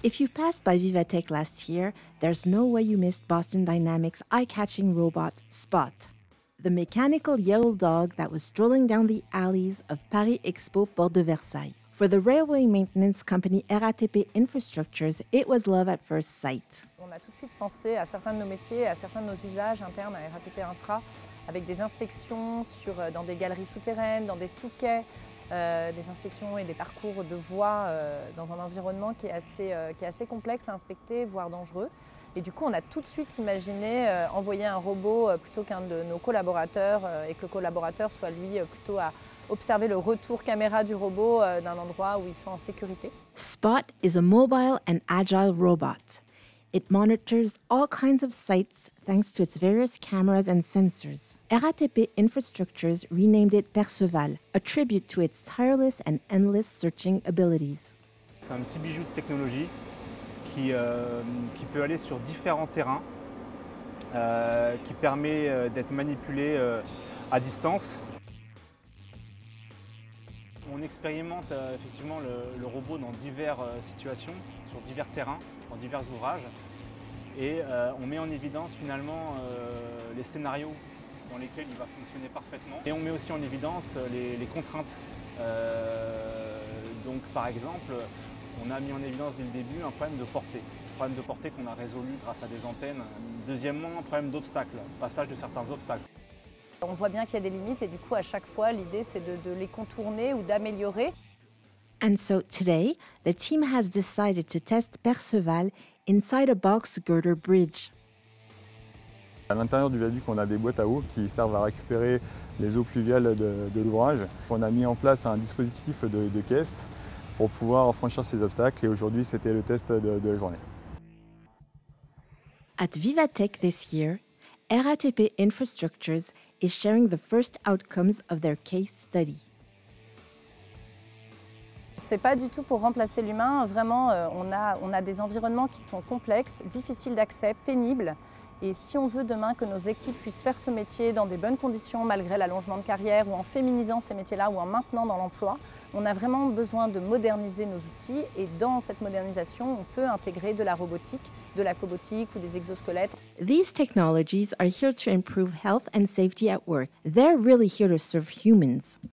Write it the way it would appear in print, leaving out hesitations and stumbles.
If you passed by Vivatech last year, there's no way you missed Boston Dynamics' eye-catching robot, Spot, the mechanical yellow dog that was strolling down the alleys of Paris Expo Porte de Versailles. For the railway maintenance company RATP Infrastructures, it was love at first sight. On a tout de suite pensé à certains de nos métiers, à certains de nos usages internes à RATP Infra, avec des inspections dans des galeries souterraines, dans des sous-quais, des inspections et des parcours de voies dans un environnement qui est assez complexe à inspecter, voire dangereux. Et du coup, on a tout de suite imaginé envoyer un robot plutôt qu'un de nos collaborateurs et que le collaborateur soit lui plutôt à observer le retour caméra du robot d'un endroit où il soit en sécurité. Spot is a mobile and agile robot. It monitors all kinds of sites thanks to its various cameras and sensors. RATP Infrastructures renamed it Perceval, a tribute to its tireless and endless searching abilities. C'est un petit bijou de technologie qui peut aller sur différents terrains, qui permet d'être manipulé à distance. On expérimente effectivement le robot dans diverses situations, sur divers terrains, dans divers ouvrages. Et on met en évidence finalement les scénarios dans lesquels il va fonctionner parfaitement. Et on met aussi en évidence les contraintes. Donc par exemple, on a mis en évidence dès le début un problème de portée. Un problème de portée qu'on a résolu grâce à des antennes. Deuxièmement, un problème d'obstacle, passage de certains obstacles. On voit bien qu'il y a des limites et du coup, à chaque fois, l'idée, c'est de les contourner ou d'améliorer. And so today, the team has decided to test Perceval inside a box girder bridge. À l'intérieur du viaduc, on a des boîtes à eau qui servent à récupérer les eaux pluviales de l'ouvrage. On a mis en place un dispositif de caisse pour pouvoir franchir ces obstacles et aujourd'hui, c'était le test de la journée. At Vivatech this year, RATP Infrastructures is sharing the first outcomes of their case study. C'est pas du tout pour remplacer l'humain, vraiment on a des environnements qui sont complexes, difficiles d'accès, pénibles. Et si on veut demain que nos équipes puissent faire ce métier dans des bonnes conditions malgré l'allongement de carrière ou en féminisant ces métiers-là ou en maintenant dans l'emploi, on a vraiment besoin de moderniser nos outils et dans cette modernisation, on peut intégrer de la robotique, de la cobotique ou des exosquelettes. These technologies are here to improve health and safety at work. They're really here to serve humans.